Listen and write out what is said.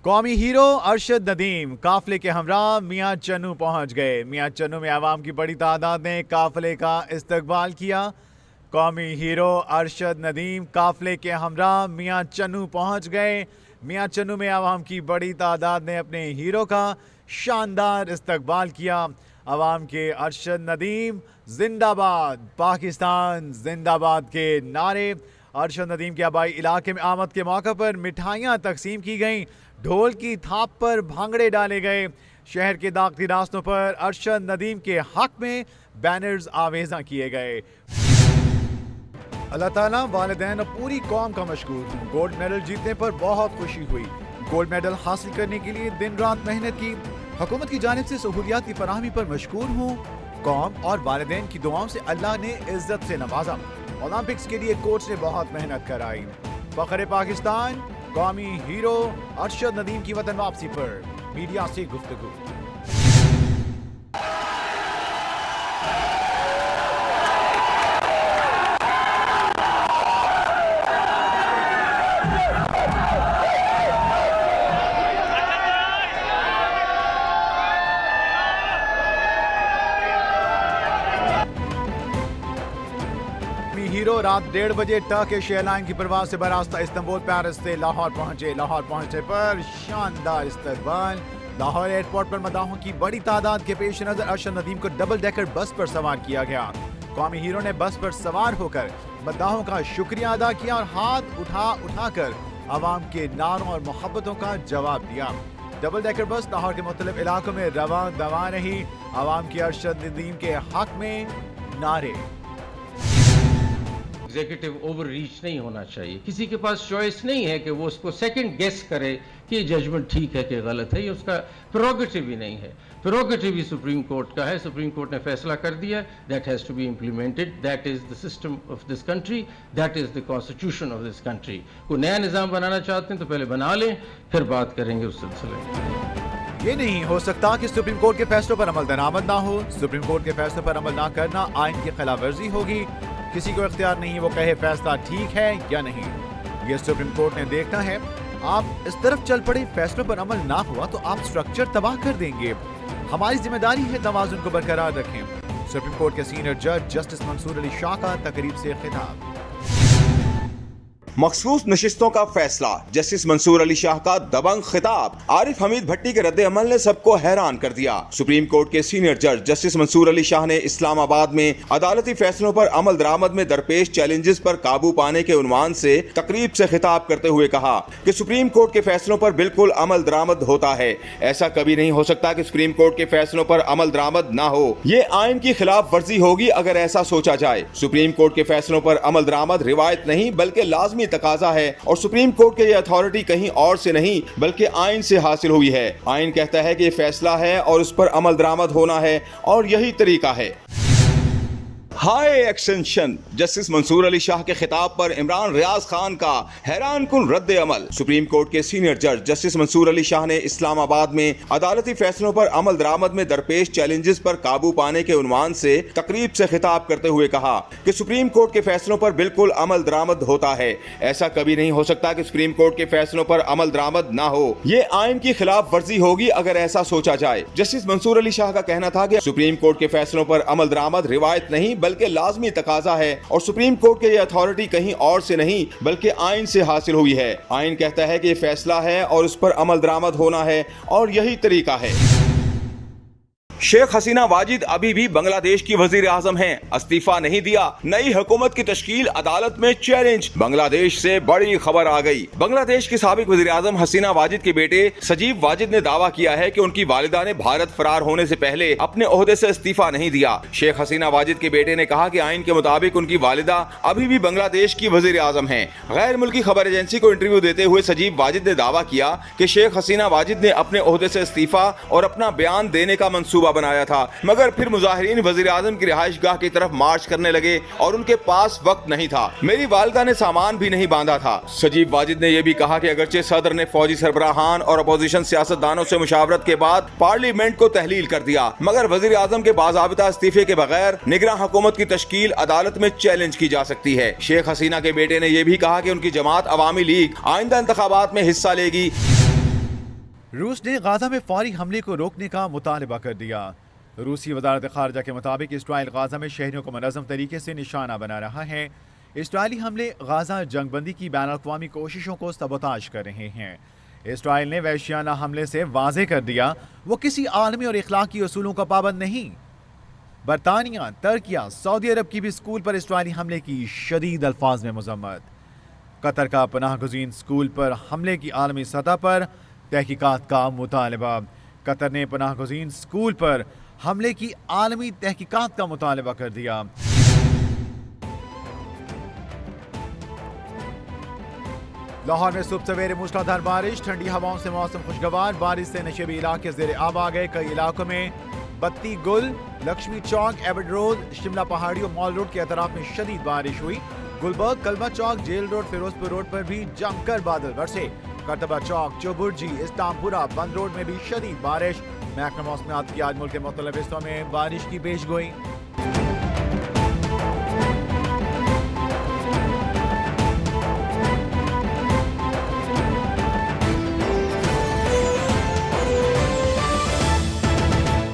कौमी हीरो अरशद नदीम काफिले के हमरा मियां चन्नू पहुंच गए। मियां चन्नू में आवाम की बड़ी तादाद ने काफिले का इस्तकबाल किया। कौमी हीरो अरशद नदीम काफिले के हमरा मियां चन्नू पहुंच गए। मियां चन्नू में आवाम की बड़ी तादाद ने अपने हीरो का शानदार इस्तकबाल किया। आवाम के अरशद नदीम जिंदाबाद, पाकिस्तान जिंदाबाद के नारे। अरशद नदीम के आबाई इलाके में आमद के मौके पर मिठाइयाँ तकसीम की गईं, ढोल की थाप पर भांगड़े डाले गए। शहर के दागती रास्तों पर अरशद नदीम के हक में बैनर्स आवेजा किए गए। अल्लाह ताला वालिदैन और पूरी कौम का मशकूर हूँ। गोल्ड मेडल जीतने पर बहुत खुशी हुई। गोल्ड मेडल हासिल करने के लिए दिन रात मेहनत की। हुकूमत की जानिब से सहूलियात की फराहमी पर मशकूर हूँ। कौम और वालिदैन की दुआओं से अल्लाह ने इज्जत से नवाजा। ओलंपिक्स के लिए कोच ने बहुत मेहनत कराई। फख्र पाकिस्तान कौमी हीरो अरशद नदीम की वतन वापसी पर मीडिया से गुफ्तगू। हीरो रात 1:30 बजे टर्किश एयरलाइन की परवाज से बरास्ता इस्तांबुल पेरिस से लाहौर पहुंचे। लाहौर पहुंचने पर शानदार इस्तकबाल। लाहौर एयरपोर्ट पर मदाहों की बड़ी तादाद के पेश नजर अरशद नदीम को डबल डेकर बस पर सवार किया गया। कौमी हीरो ने बस पर सवार होकर मदाहों का शुक्रिया अदा किया और हाथ उठाकर आवाम के नारों और मोहब्बतों का जवाब दिया। डबल डेकर बस लाहौर के मुख्तलिफ इलाकों में रवा दवा रही। आवाम की अरशद नदीम के हक में नारे। एग्जीक्यूटिव ओवर रीच नहीं होना चाहिए। किसी के पास चॉइस नहीं है कि वो उसको सेकंड गेस करे कि ये जजमेंट ठीक है कि गलत है। ये उसका प्रोगेटिव ही नहीं है। प्रोगेटिव ही सुप्रीम कोर्ट का है। सुप्रीम कोर्ट ने फैसला कर दिया, that has to be implemented. That is the system of this country, that is the constitution of this country. कोई नया निज़ाम बनाना चाहते हैं तो पहले बना लें, फिर बात करेंगे उस सिलसिले में। ये नहीं हो सकता कि सुप्रीम कोर्ट के फैसलों पर अमल दरामद ना हो। सुप्रीम कोर्ट के फैसलों पर अमल ना करना आइन की खिलाफ वर्जी होगी। किसी को इख्तियार नहीं वो कहे फैसला ठीक है या नहीं। ये सुप्रीम कोर्ट ने देखना है। आप इस तरफ चल पड़े, फैसलों पर अमल ना हुआ तो आप स्ट्रक्चर तबाह कर देंगे। हमारी जिम्मेदारी है तवाज़ुन को बरकरार रखें। सुप्रीम कोर्ट के सीनियर जज जस्टिस मंसूर अली शाह का तकरीब से खिताब। मखसूस नशिस्तों का फैसला, जस्टिस मंसूर अली शाह का दबंग खिताब। आरिफ हमीद भट्टी के रद्द अमल ने सबको हैरान कर दिया। सुप्रीम कोर्ट के सीनियर जज जस्टिस मंसूर अली शाह ने इस्लामाबाद में अदालती फैसलों पर अमल दरामद में दरपेश चैलेंजेस पर काबू पाने के उन्वान से तकरीब से खिताब करते हुए कहा कि सुप्रीम कोर्ट के फैसलों पर बिल्कुल अमल दरामद होता है। ऐसा कभी नहीं हो सकता कि सुप्रीम कोर्ट के फैसलों पर अमल दरामद ना हो। ये आइन की खिलाफ वर्जी होगी अगर ऐसा सोचा जाए। सुप्रीम कोर्ट के फैसलों पर अमल दरामद रिवायत नहीं बल्कि लाजमी तकाजा है और सुप्रीम कोर्ट की यह अथॉरिटी कहीं और से नहीं बल्कि आइन से हासिल हुई है। आइन कहता है कि यह फैसला है और उस पर अमल दरामद होना है और यही तरीका है। High extension, justice Mansoor Ali Shah के खिताब पर इमरान रियाज खान का हैरान कुन रद्द अमल। सुप्रीम कोर्ट के सीनियर जज जस्टिस मंसूर अली शाह ने इस्लामाबाद में अदालती फैसलों पर अमल दरामद में दरपेश चैलेंजेस पर काबू पाने के उन्वान से तकरीब से खिताब करते हुए कहा कि सुप्रीम कोर्ट के फैसलों पर बिल्कुल अमल दरामद होता है। ऐसा कभी नहीं हो सकता कि सुप्रीम कोर्ट के फैसलों पर अमल दरामद ना हो। ये आइन की खिलाफ वर्जी होगी अगर ऐसा सोचा जाए। जस्टिस मंसूर अली शाह का कहना था कि सुप्रीम कोर्ट के फैसलों पर अमल दरामद रिवायत नहीं बल्कि लाजमी तकाजा है और सुप्रीम कोर्ट की यह अथॉरिटी कहीं और से नहीं बल्कि आइन से हासिल हुई है। आइन कहता है कि यह फैसला है और उस पर अमल दरामद होना है और यही तरीका है। शेख हसीना वाजिद अभी भी बांग्लादेश की वजीर आजम हैं। इस्तीफा नहीं दिया। नई हुकूमत की तश्कील अदालत में चैलेंज। बांग्लादेश से बड़ी खबर आ गई। बांग्लादेश की साबिक वजीर आजम हसीना वाजिद के बेटे सजीब वाजिद ने दावा किया है कि उनकी वालिदा ने भारत फरार होने से पहले अपने ओहदे से इस्तीफा नहीं दिया। शेख हसीना वाजिद के बेटे ने कहा कि आइन के मुताबिक उनकी वालिदा अभी भी बांग्लादेश की वजीर आजम है। गैर मुल्की खबर एजेंसी को इंटरव्यू देते हुए सजीब वाजिद ने दावा किया कि शेख हसीना वाजिद ने अपने ओहदे से इस्तीफा और अपना बयान देने का मंसूबा बनाया था, मगर फिर मुजाहिरीन वजीर आजम की रिहाइश गाह की तरफ मार्च करने लगे और उनके पास वक्त नहीं था। मेरी वालिदा ने सामान भी नहीं बांधा था। सजीब वाजिद ने यह भी कहा कि अगरचे सदर ने फौजी सरबराहान और अपोजिशन सियासतदानों से मुशावरत के बाद पार्लियामेंट को तहलील कर दिया, मगर वजीर आजम के बाज़ाबिता इस्तीफे के बगैर निगरान हुकूमत की तश्कील अदालत में चैलेंज की जा सकती है। शेख हसीना के बेटे ने यह भी कहा कि उनकी जमात अवामी लीग आइंदा इंतखाबात में हिस्सा लेगी। रूस ने गाजा में फौरी हमले को रोकने का मुतालबा कर दिया। रूसी वजारत खारजा के मुताबिक इसराइल गाजा में शहरियों को मुनज़्ज़म तरीके से निशाना बना रहा है। इसराइली हमले गाजा जंगबंदी की बैनुल-अक़वामी कोशिशों को सबोताज कर रहे हैं। इसराइल ने वहशियाना हमले से वाज़े कर दिया वो किसी आलमी और इखलाकी उसूलों का पाबंद नहीं। बरतानिया, तुर्किया, सऊदी अरब की भी स्कूल पर इसराइली हमले की शदीद अल्फाज में मज़म्मत। कतर का पनाह गुज़ीन स्कूल पर हमले की आलमी सतह पर तहकीकात का मुतालबा। कतर ने पनाह गुज़ीन स्कूल पर हमले की आलमी तहकीकात का मुतालबा कर दिया। लाहौर में सुबह सवेरे मूसलाधार बारिश, ठंडी हवाओं से मौसम खुशगवार। बारिश से नशेबी इलाके ज़ेरे आब आ गए। कई इलाकों में बत्ती गुल, लक्ष्मी चौक, एवड रोड, शिमला पहाड़ी और मॉल रोड के अतराफ में शदीद बारिश हुई। गुलबर्ग, कलमा चौक, जेल रोड, फिरोजपुर रोड पर भी जमकर बादल बरसे। करतबा चौक, चौबुर्जी, इस्लामपुरा, बंद रोड में भी शदीद बारिश। महकमा मौसमियात की आज मुल्क के मुख्तलिफ हिस्सों में बारिश की पेशगोई।